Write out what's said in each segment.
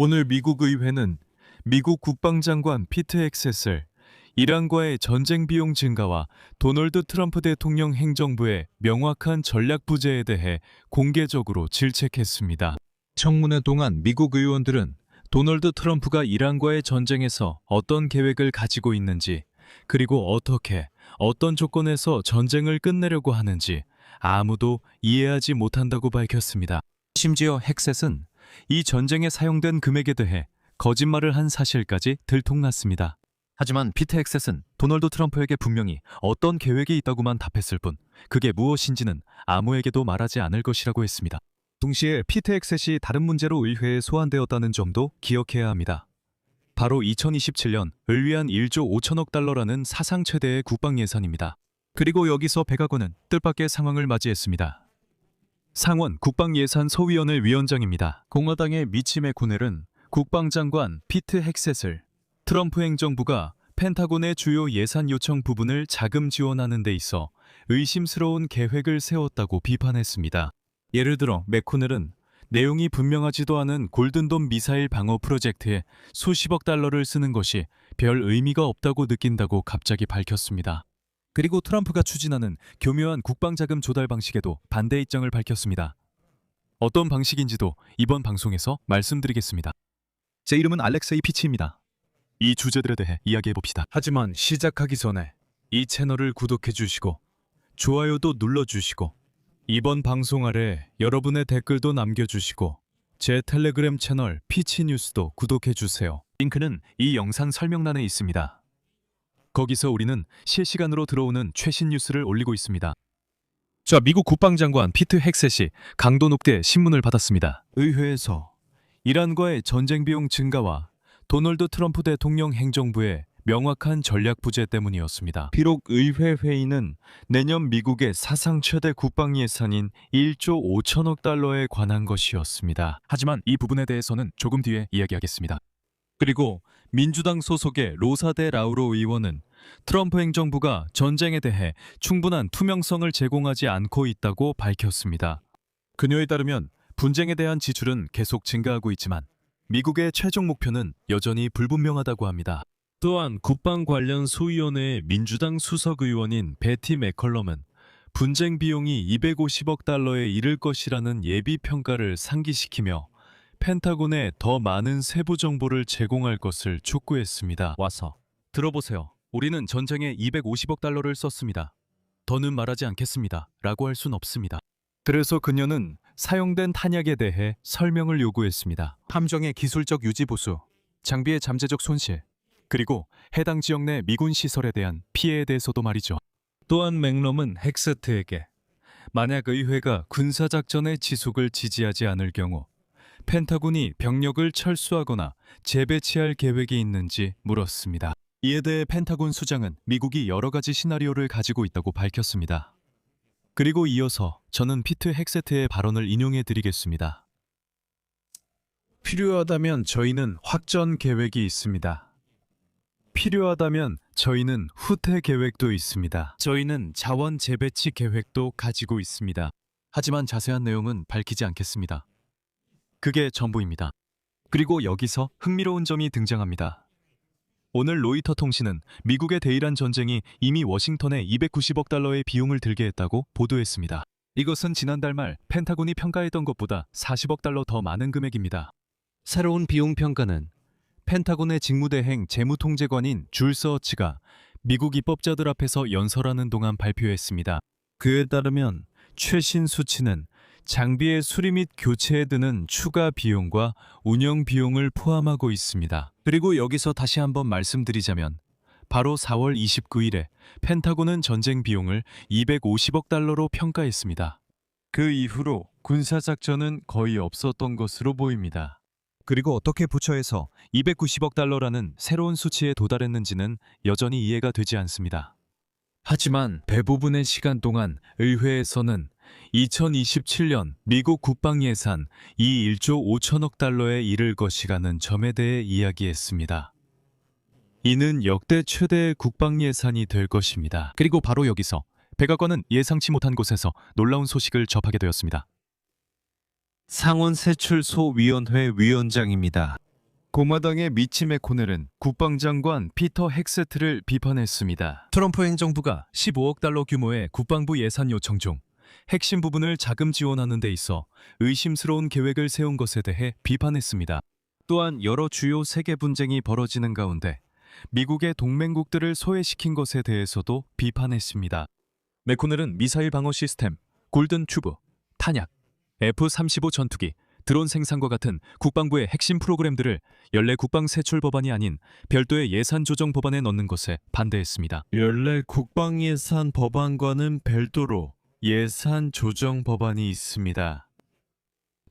오늘 미국 의회는 미국 국방장관 피트 헥셋을 이란과의 전쟁 비용 증가와 도널드 트럼프 대통령 행정부의 명확한 전략 부재에 대해 공개적으로 질책했습니다. 청문회 동안 미국 의원들은 도널드 트럼프가 이란과의 전쟁에서 어떤 계획을 가지고 있는지, 그리고 어떻게, 어떤 조건에서 전쟁을 끝내려고 하는지 아무도 이해하지 못한다고 밝혔습니다. 심지어 헥셋은 이 전쟁에 사용된 금액에 대해 거짓말을 한 사실까지 들통났습니다. 하지만 피트 헥셋은 도널드 트럼프에게 분명히 어떤 계획이 있다고만 답했을 뿐 그게 무엇인지는 아무에게도 말하지 않을 것이라고 했습니다. 동시에 피트 헥셋이 다른 문제로 의회에 소환되었다는 점도 기억해야 합니다. 바로 2027년 을 위한 1조 5천억 달러라는 사상 최대의 국방 예산입니다. 그리고 여기서 백악관은 뜻밖의 상황을 맞이했습니다. 상원 국방예산 소위원회 위원장입니다. 공화당의 미치 맥코넬은 국방장관 피트 헥셋을 트럼프 행정부가 펜타곤의 주요 예산 요청 부분을 자금 지원하는 데 있어 의심스러운 계획을 세웠다고 비판했습니다. 예를 들어 맥코넬은 내용이 분명하지도 않은 골든돔 미사일 방어 프로젝트에 수십억 달러를 쓰는 것이 별 의미가 없다고 느낀다고 갑자기 밝혔습니다. 그리고 트럼프가 추진하는 교묘한 국방자금 조달 방식에도 반대 입장을 밝혔습니다. 어떤 방식인지도 이번 방송에서 말씀드리겠습니다. 제 이름은 알렉세이 피치입니다. 이 주제들에 대해 이야기해봅시다. 하지만 시작하기 전에 이 채널을 구독해 주시고 좋아요도 눌러주시고 이번 방송 아래 여러분의 댓글도 남겨주시고 제 텔레그램 채널 피치뉴스도 구독해 주세요. 링크는 이 영상 설명란에 있습니다. 거기서 우리는 실시간으로 들어오는 최신 뉴스를 올리고 있습니다. 자, 미국 국방장관 피트 헥셋이 강도 높게 신문을 받았습니다. 의회에서 이란과의 전쟁 비용 증가와 도널드 트럼프 대통령 행정부의 명확한 전략 부재 때문이었습니다. 비록 의회 회의는 내년 미국의 사상 최대 국방 예산인 1조 5천억 달러에 관한 것이었습니다. 하지만 이 부분에 대해서는 조금 뒤에 이야기하겠습니다. 그리고 민주당 소속의 로사 데 라우로 의원은 트럼프 행정부가 전쟁에 대해 충분한 투명성을 제공하지 않고 있다고 밝혔습니다. 그녀에 따르면 분쟁에 대한 지출은 계속 증가하고 있지만 미국의 최종 목표는 여전히 불분명하다고 합니다. 또한 국방 관련 소위원회의 민주당 수석 의원인 베티 맥컬럼은 분쟁 비용이 250억 달러에 이를 것이라는 예비 평가를 상기시키며 펜타곤에 더 많은 세부 정보를 제공할 것을 촉구했습니다. 와서 들어보세요. 우리는 전쟁에 250억 달러를 썼습니다. 더는 말하지 않겠습니다. 라고 할 순 없습니다. 그래서 그녀는 사용된 탄약에 대해 설명을 요구했습니다. 함정의 기술적 유지 보수, 장비의 잠재적 손실, 그리고 해당 지역 내 미군 시설에 대한 피해에 대해서도 말이죠. 또한 맥럼은 헥셋에게 만약 의회가 군사작전의 지속을 지지하지 않을 경우 펜타곤이 병력을 철수하거나 재배치할 계획이 있는지 물었습니다. 이에 대해 펜타곤 수장은 미국이 여러 가지 시나리오를 가지고 있다고 밝혔습니다. 그리고 이어서 저는 피트 헥셋의 발언을 인용해 드리겠습니다. 필요하다면 저희는 확전 계획이 있습니다. 필요하다면 저희는 후퇴 계획도 있습니다. 저희는 자원 재배치 계획도 가지고 있습니다. 하지만 자세한 내용은 밝히지 않겠습니다. 그게 전부입니다. 그리고 여기서 흥미로운 점이 등장합니다. 오늘 로이터 통신은 미국의 대이란 전쟁이 이미 워싱턴에 290억 달러의 비용을 들게 했다고 보도했습니다. 이것은 지난달 말 펜타곤이 평가했던 것보다 40억 달러 더 많은 금액입니다. 새로운 비용 평가는 펜타곤의 직무대행 재무통제관인 줄 서치가 미국 입법자들 앞에서 연설하는 동안 발표했습니다. 그에 따르면 최신 수치는 장비의 수리 및 교체에 드는 추가 비용과 운영 비용을 포함하고 있습니다. 그리고 여기서 다시 한번 말씀드리자면 바로 4월 29일에 펜타곤은 전쟁 비용을 250억 달러로 평가했습니다. 그 이후로 군사작전은 거의 없었던 것으로 보입니다. 그리고 어떻게 부처에서 290억 달러라는 새로운 수치에 도달했는지는 여전히 이해가 되지 않습니다. 하지만 대부분의 시간 동안 의회에서는 2027년 미국 국방 예산 이 1조 5천억 달러에 이를 것이라는 점에 대해 이야기했습니다. 이는 역대 최대의 국방 예산이 될 것입니다. 그리고 바로 여기서 백악관은 예상치 못한 곳에서 놀라운 소식을 접하게 되었습니다. 상원세출소위원회 위원장입니다. 공화당의 미치 메코넬은 국방장관 피터 헥세트를 비판했습니다. 트럼프 행정부가 15억 달러 규모의 국방부 예산 요청 중 핵심 부분을 자금 지원하는 데 있어 의심스러운 계획을 세운 것에 대해 비판했습니다. 또한 여러 주요 세계 분쟁이 벌어지는 가운데 미국의 동맹국들을 소외시킨 것에 대해서도 비판했습니다. 메코넬은 미사일 방어 시스템, 골든 튜브, 탄약, F-35 전투기, 드론 생산과 같은 국방부의 핵심 프로그램들을 연례 국방 세출 법안이 아닌 별도의 예산 조정 법안에 넣는 것에 반대했습니다. 연례 국방 예산 법안과는 별도로 예산 조정 법안이 있습니다.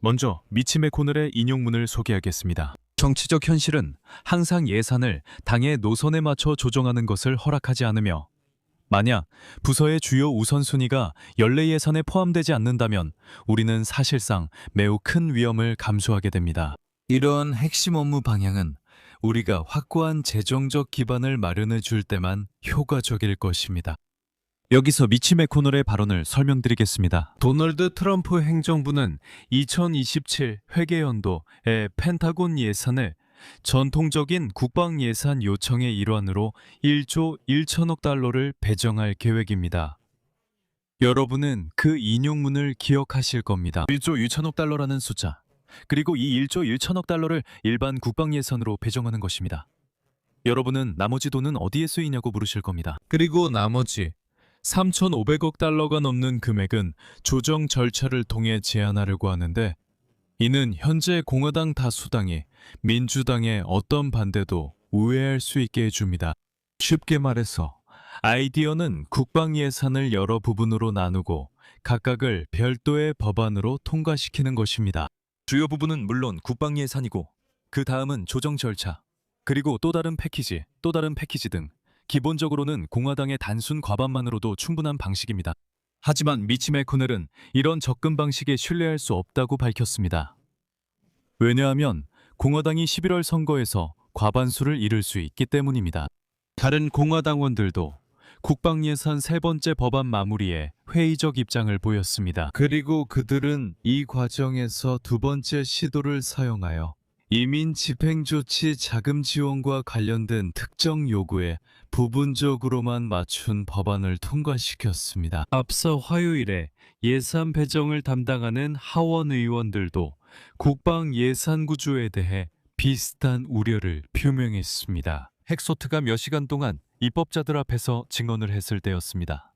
먼저 미치 메코넬의 인용문을 소개하겠습니다. 정치적 현실은 항상 예산을 당의 노선에 맞춰 조정하는 것을 허락하지 않으며 만약 부서의 주요 우선순위가 연례 예산에 포함되지 않는다면 우리는 사실상 매우 큰 위험을 감수하게 됩니다. 이런 핵심 업무 방향은 우리가 확고한 재정적 기반을 마련해 줄 때만 효과적일 것입니다. 여기서 미치 메코넬의 발언을 설명드리겠습니다. 도널드 트럼프 행정부는 2027 회계연도의 펜타곤 예산을 전통적인 국방 예산 요청의 일환으로 1조 1천억 달러를 배정할 계획입니다. 여러분은 그 인용문을 기억하실 겁니다. 1조 1천억 달러라는 숫자, 그리고 이 1조 1천억 달러를 일반 국방 예산으로 배정하는 것입니다. 여러분은 나머지 돈은 어디에 쓰이냐고 물으실 겁니다. 그리고 나머지 3,500억 달러가 넘는 금액은 조정 절차를 통해 제한하려고 하는데 이는 현재 공화당 다수당이 민주당의 어떤 반대도 우회할 수 있게 해줍니다. 쉽게 말해서 아이디어는 국방 예산을 여러 부분으로 나누고 각각을 별도의 법안으로 통과시키는 것입니다. 주요 부분은 물론 국방 예산이고 그 다음은 조정 절차, 그리고 또 다른 패키지 등 기본적으로는 공화당의 단순 과반만으로도 충분한 방식입니다. 하지만 미치 메코넬은 이런 접근 방식에 신뢰할 수 없다고 밝혔습니다. 왜냐하면 공화당이 11월 선거에서 과반수를 이룰 수 있기 때문입니다. 다른 공화당원들도 국방 예산 세 번째 법안 마무리에 회의적 입장을 보였습니다. 그리고 그들은 이 과정에서 두 번째 시도를 사용하여 이민 집행조치 자금 지원과 관련된 특정 요구에 부분적으로만 맞춘 법안을 통과시켰습니다. 앞서 화요일에 예산 배정을 담당하는 하원 의원들도 국방 예산 구조에 대해 비슷한 우려를 표명했습니다. 헥소트가 몇 시간 동안 입법자들 앞에서 증언을 했을 때였습니다.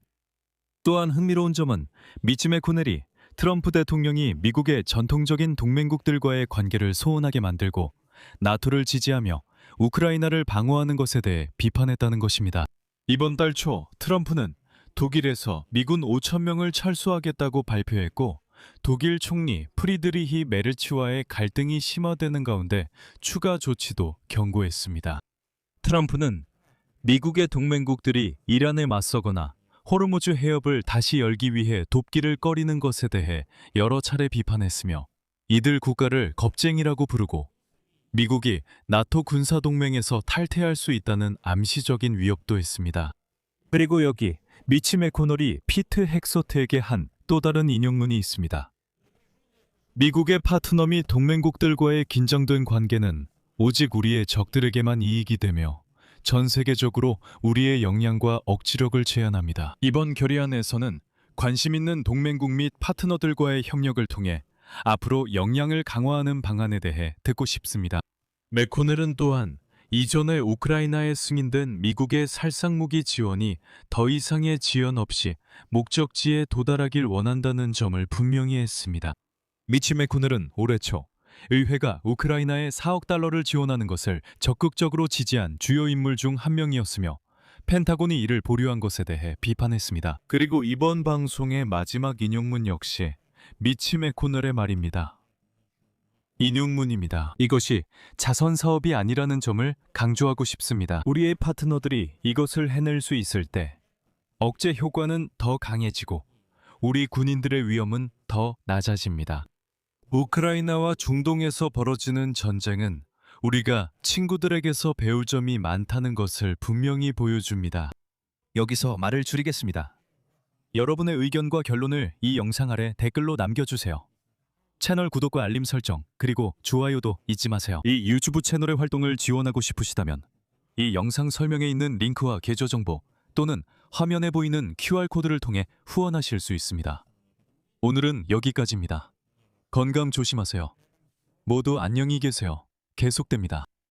또한 흥미로운 점은 미치 메코넬이 트럼프 대통령이 미국의 전통적인 동맹국들과의 관계를 소원하게 만들고 나토를 지지하며 우크라이나를 방어하는 것에 대해 비판했다는 것입니다. 이번 달 초 트럼프는 독일에서 미군 5,000명을 철수하겠다고 발표했고 독일 총리 프리드리히 메르츠와의 갈등이 심화되는 가운데 추가 조치도 경고했습니다. 트럼프는 미국의 동맹국들이 이란에 맞서거나 호르무즈 해협을 다시 열기 위해 돕기를 꺼리는 것에 대해 여러 차례 비판했으며 이들 국가를 겁쟁이라고 부르고 미국이 나토 군사동맹에서 탈퇴할 수 있다는 암시적인 위협도 했습니다. 그리고 여기 미치 메코넬이 피트 헥소트에게 한 또 다른 인용문이 있습니다. 미국의 파트너 및 동맹국들과의 긴장된 관계는 오직 우리의 적들에게만 이익이 되며 전 세계적으로 우리의 역량과 억지력을 제한합니다. 이번 결의안에서는 관심 있는 동맹국 및 파트너들과의 협력을 통해 앞으로 역량을 강화하는 방안에 대해 듣고 싶습니다. 메코넬은 또한 이전에 우크라이나에 승인된 미국의 살상무기 지원이 더 이상의 지연 없이 목적지에 도달하길 원한다는 점을 분명히 했습니다. 미치 메코넬은 올해 초 의회가 우크라이나에 4억 달러를 지원하는 것을 적극적으로 지지한 주요 인물 중 한 명이었으며 펜타곤이 이를 보류한 것에 대해 비판했습니다. 그리고 이번 방송의 마지막 인용문 역시 미치 메코넬의 말입니다. 인용문입니다. 이것이 자선 사업이 아니라는 점을 강조하고 싶습니다. 우리의 파트너들이 이것을 해낼 수 있을 때 억제 효과는 더 강해지고 우리 군인들의 위험은 더 낮아집니다. 우크라이나와 중동에서 벌어지는 전쟁은 우리가 친구들에게서 배울 점이 많다는 것을 분명히 보여줍니다. 여기서 말을 줄이겠습니다. 여러분의 의견과 결론을 이 영상 아래 댓글로 남겨주세요. 채널 구독과 알림 설정, 그리고 좋아요도 잊지 마세요. 이 유튜브 채널의 활동을 지원하고 싶으시다면 이 영상 설명에 있는 링크와 계좌 정보 또는 화면에 보이는 QR코드를 통해 후원하실 수 있습니다. 오늘은 여기까지입니다. 건강 조심하세요. 모두 안녕히 계세요. 계속됩니다.